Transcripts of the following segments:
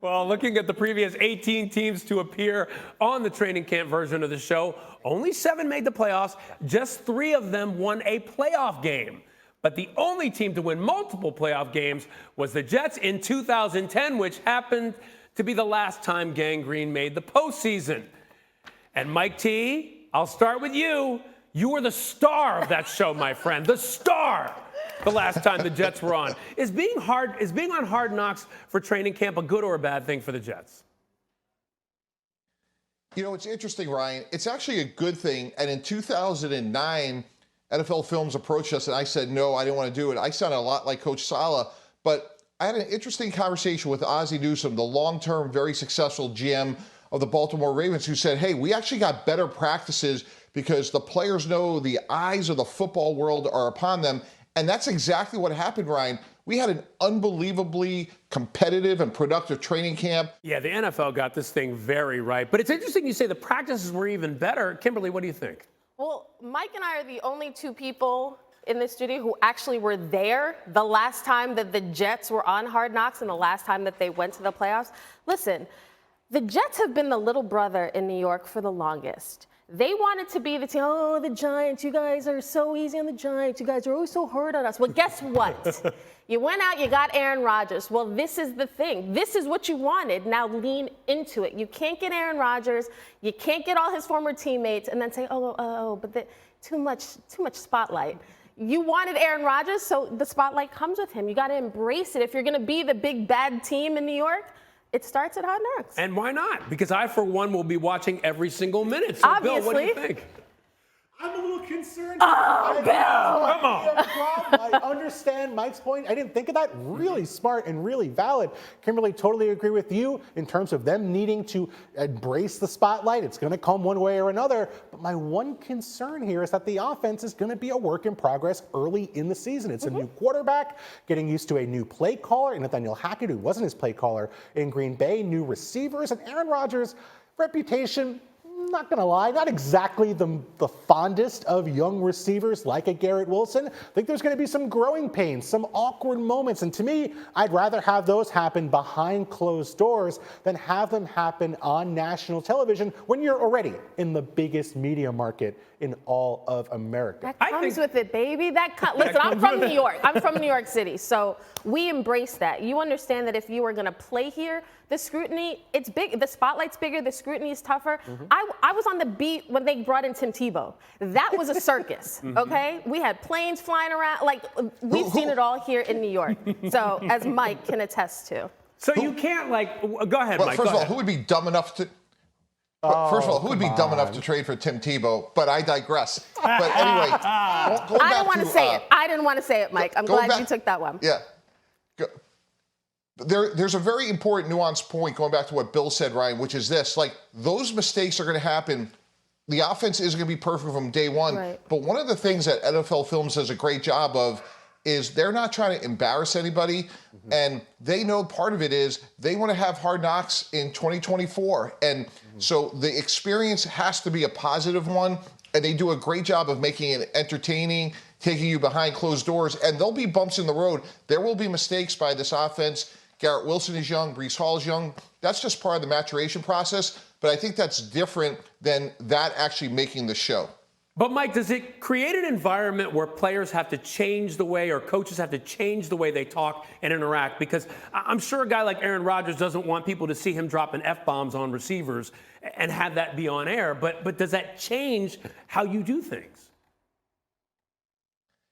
Well, looking at the previous 18 teams to appear on the training camp version of the show, only 7 made the playoffs. Just 3 of them won a playoff game. But the only team to win multiple playoff games was the Jets in 2010, which happened to be the last time Gang Green made the postseason. And Mike T, I'll start with you. You were the star of that show, my friend, the star. The last time the Jets were on. Is being on Hard Knocks for training camp a good or a bad thing for the Jets? You know, it's interesting, Ryan. It's actually a good thing. And in 2009, NFL Films approached us, and I said, no, I didn't want to do it. I sounded a lot like Coach Saleh, but I had an interesting conversation with Ozzie Newsome, the long-term, very successful GM of the Baltimore Ravens, who said, hey, we actually got better practices because the players know the eyes of the football world are upon them. And that's exactly what happened, Ryan. We had an unbelievably competitive and productive training camp. Yeah, the NFL got this thing very right. But it's interesting you say the practices were even better. Kimberly, what do you think? Well, Mike and I are the only 2 people in the studio who actually were there the last time that the Jets were on Hard Knocks and the last time that they went to the playoffs. Listen, the Jets have been the little brother in New York for the longest. They wanted to be the team, oh, the Giants, you guys are so easy on the Giants. You guys are always so hard on us. Well, guess what? You went out, you got Aaron Rodgers. Well, this is the thing. This is what you wanted. Now lean into it. You can't get Aaron Rodgers. You can't get all his former teammates and then say, but too much spotlight. You wanted Aaron Rodgers, so the spotlight comes with him. You got to embrace it. If you're going to be the big bad team in New York, it starts at Hard Knocks. And why not? Because I, for one, will be watching every single minute. So, obviously. Bill, what do you think? I'm a little concerned. Oh, Bill! Come on. I understand Mike's point. I didn't think of that. Really smart and really valid. Kimberly, totally agree with you in terms of them needing to embrace the spotlight. It's going to come one way or another. But my one concern here is that the offense is going to be a work in progress early in the season. It's a new quarterback, getting used to a new play caller, and Nathaniel Hackett, who wasn't his play caller in Green Bay, new receivers, and Aaron Rodgers' reputation. Not going to lie, not exactly the fondest of young receivers like a Garrett Wilson. I think there's going to be some growing pains, some awkward moments. And to me, I'd rather have those happen behind closed doors than have them happen on national television when you're already in the biggest media market in all of America. That comes with it, baby. Listen, I'm from New York. I'm from New York City. So we embrace that. You understand that if you are going to play here, the scrutiny, it's big. The spotlight's bigger. The scrutiny is tougher. I was on the beat when they brought in Tim Tebow. That was a circus, okay? We had planes flying around. Like, we've seen it all here in New York. So, as Mike can attest to. So you can't, go ahead, Mike. First of all, who would be dumb enough to... First of all, who would be dumb enough to trade for Tim Tebow? But I digress. But anyway, I didn't want to say it. I didn't want to say it, Mike. I'm glad you took that one. Yeah. There's a very important nuanced point going back to what Bill said, Ryan, which is this. Like, those mistakes are going to happen. The offense isn't going to be perfect from day one. Right. But one of the things that NFL Films does a great job of is they're not trying to embarrass anybody. And they know part of it is they want to have Hard Knocks in 2024. And so the experience has to be a positive one. And they do a great job of making it entertaining, taking you behind closed doors. And there'll be bumps in the road. There will be mistakes by this offense. Garrett Wilson is young. Breece Hall is young. That's just part of the maturation process. But I think that's different than that actually making the show. But, Mike, does it create an environment where players have to change the way or coaches have to change the way they talk and interact? Because I'm sure a guy like Aaron Rodgers doesn't want people to see him dropping F-bombs on receivers and have that be on air. But does that change how you do things?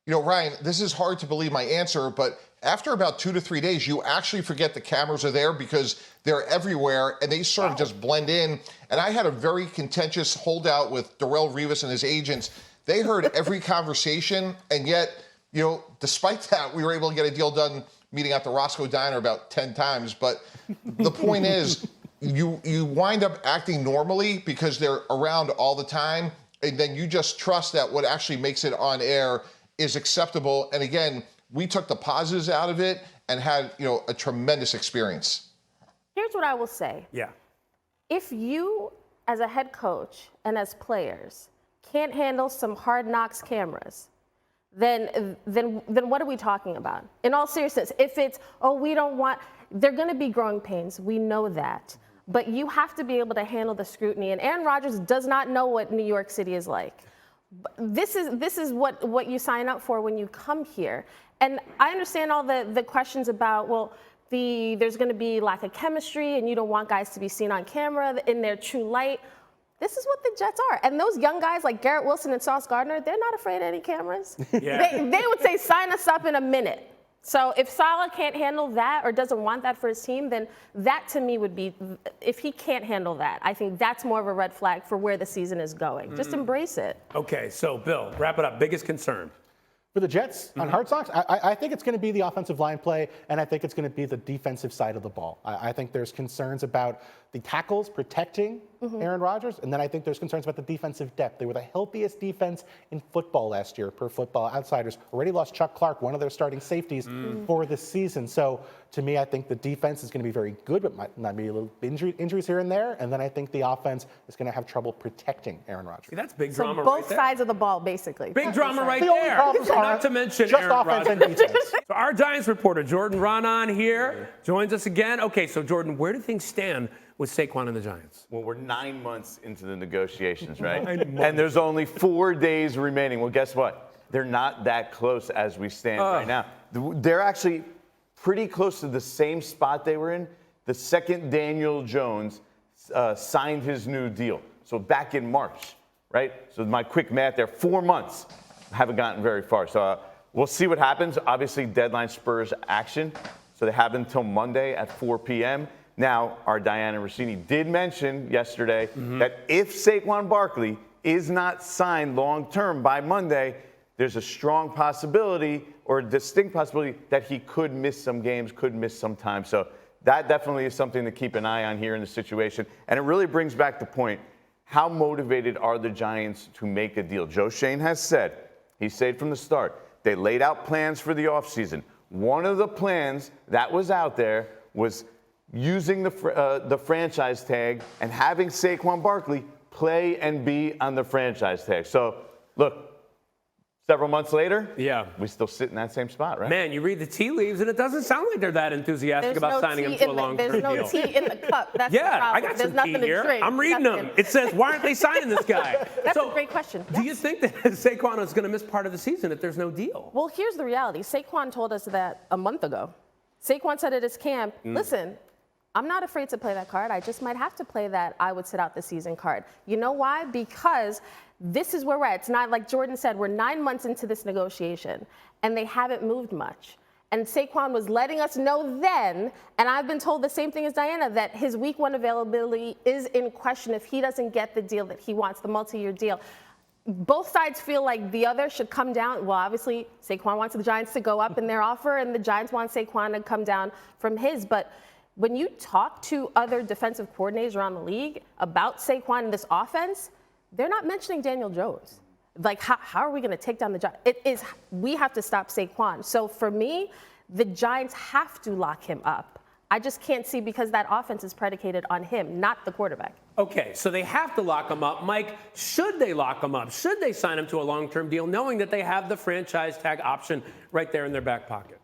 You know, Ryan, this is hard to believe my answer, but after about 2 to 3 days, you actually forget the cameras are there because they're everywhere and they sort of just blend in. And I had a very contentious holdout with Darrelle Revis and his agents. They heard every conversation, and yet, you know, despite that, we were able to get a deal done meeting at the Roscoe Diner about 10 times. But the point is, you wind up acting normally because they're around all the time, and then you just trust that what actually makes it on air is acceptable. And again, we took the positives out of it and had, you know, a tremendous experience. Here's what I will say. Yeah. If you, as a head coach and as players, can't handle some Hard Knocks cameras, then what are we talking about? In all seriousness, if it's, we don't want, they're going to be growing pains. We know that. But you have to be able to handle the scrutiny. And Aaron Rodgers does not know what New York City is like. This is what you sign up for when you come here. And I understand all the questions about, well, there's going to be lack of chemistry and you don't want guys to be seen on camera in their true light. This is what the Jets are. And those young guys like Garrett Wilson and Sauce Gardner, they're not afraid of any cameras. Yeah. They would say, sign us up in a minute. So if Salah can't handle that or doesn't want that for his team, then that to me would be, if he can't handle that, I think that's more of a red flag for where the season is going. Just embrace it. Okay, so Bill, wrap it up. Biggest concern. For the Jets on Hard Knocks, I think it's going to be the offensive line play, and I think it's going to be the defensive side of the ball. I think there's concerns about the tackles protecting Aaron Rodgers, and then I think there's concerns about the defensive depth. They were the healthiest defense in football last year per Football Outsiders. Already lost Chuck Clark, one of their starting safeties for the season. So to me, I think the defense is going to be very good, but might be a little injuries here and there. And then I think the offense is going to have trouble protecting Aaron Rodgers. See, that's big So drama both right there. sides of the ball, basically. Big drama right The only there. problems are Not to mention just Aaron offense Rodgers. and defense. So our Giants reporter, Jordan Ranan here, joins us again. Okay, so Jordan, where do things stand with Saquon and the Giants? Well, we're 9 months into the negotiations, right? And there's only 4 days remaining. Well, guess what? They're not that close as we stand right now. They're actually pretty close to the same spot they were in the second Daniel Jones signed his new deal. So back in March, right? So my quick math there, 4 months. Haven't gotten very far. So we'll see what happens. Obviously, deadline spurs action. So they have until Monday at 4 p.m. Now, our Diana Rossini did mention yesterday that if Saquon Barkley is not signed long-term by Monday, there's a strong possibility or a distinct possibility that he could miss some games, could miss some time. So that definitely is something to keep an eye on here in the situation. And it really brings back the point, how motivated are the Giants to make a deal? Joe Schoen has said, he said from the start, they laid out plans for the offseason. One of the plans that was out there was using the franchise tag and having Saquon Barkley play and be on the franchise tag. So, look, several months later, we still sit in that same spot, right? Man, you read the tea leaves, and it doesn't sound like they're that enthusiastic about signing him to a long-term deal. There's no tea in the cup. That's the problem. I got There's some nothing tea here. to drink. I'm reading them. It says, why aren't they signing this guy? That's a great question. Do you think that Saquon is going to miss part of the season if there's no deal? Well, here's the reality. Saquon told us that a month ago. Saquon said at his camp, listen, I'm not afraid to play that card. I just might have to play that I would sit out the season card. You know why? Because this is where we're at. It's not like Jordan said, we're 9 months into this negotiation, and they haven't moved much. And Saquon was letting us know then, and I've been told the same thing as Diana, that his week 1 availability is in question if he doesn't get the deal that he wants, the multi-year deal. Both sides feel like the other should come down. Well, obviously, Saquon wants the Giants to go up in their offer, and the Giants want Saquon to come down from his. But when you talk to other defensive coordinators around the league about Saquon and this offense, they're not mentioning Daniel Jones. Like, how are we going to take down the Giants? It is, we have to stop Saquon. So for me, the Giants have to lock him up. I just can't see, because that offense is predicated on him, not the quarterback. Okay, so they have to lock him up. Mike, should they lock him up? Should they sign him to a long-term deal, knowing that they have the franchise tag option right there in their back pocket?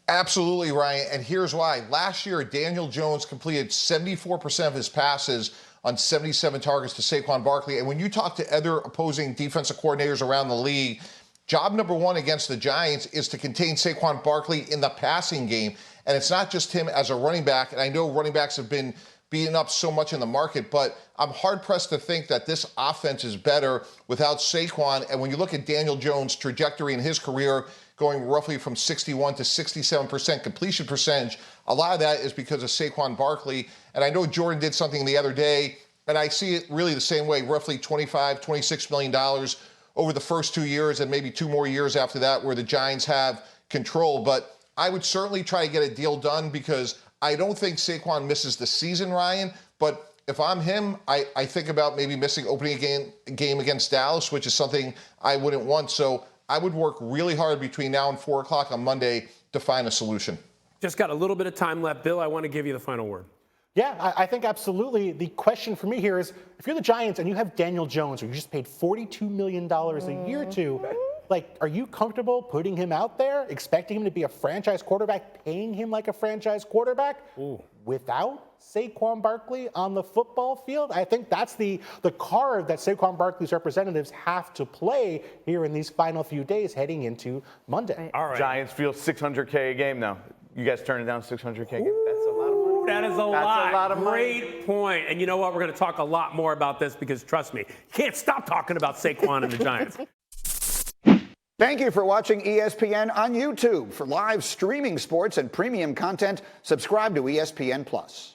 Absolutely, Ryan. And here's why. Last year, Daniel Jones completed 74% of his passes on 77 targets to Saquon Barkley. And when you talk to other opposing defensive coordinators around the league, job number 1 against the Giants is to contain Saquon Barkley in the passing game. And it's not just him as a running back. And I know running backs have been beaten up so much in the market, but I'm hard-pressed to think that this offense is better without Saquon. And when you look at Daniel Jones' trajectory in his career, going roughly from 61 to 67% completion percentage, a lot of that is because of Saquon Barkley. And I know Jordan did something the other day, and I see it really the same way, roughly $25, $26 million over the first 2 years, and maybe 2 more years after that where the Giants have control. But I would certainly try to get a deal done, because I don't think Saquon misses the season, Ryan. But if I'm him, I think about maybe missing opening game against Dallas, which is something I wouldn't want. So I would work really hard between now and 4 o'clock on Monday to find a solution. Just got a little bit of time left. Bill, I want to give you the final word. Yeah, I think absolutely. The question for me here is, if you're the Giants and you have Daniel Jones, who you just paid $42 million a year to, Like, are you comfortable putting him out there, expecting him to be a franchise quarterback, paying him like a franchise quarterback without Saquon Barkley on the football field? I think that's the card that Saquon Barkley's representatives have to play here in these final few days heading into Monday. All right. Giants feel $600K a game now. You guys turning down $600K a game? That's a lot of money. That is a That's lot. a lot of money. Great point. And you know what? We're going to talk a lot more about this because, trust me, you can't stop talking about Saquon and the Giants. Thank you for watching ESPN on YouTube. For live streaming sports and premium content, subscribe to ESPN+.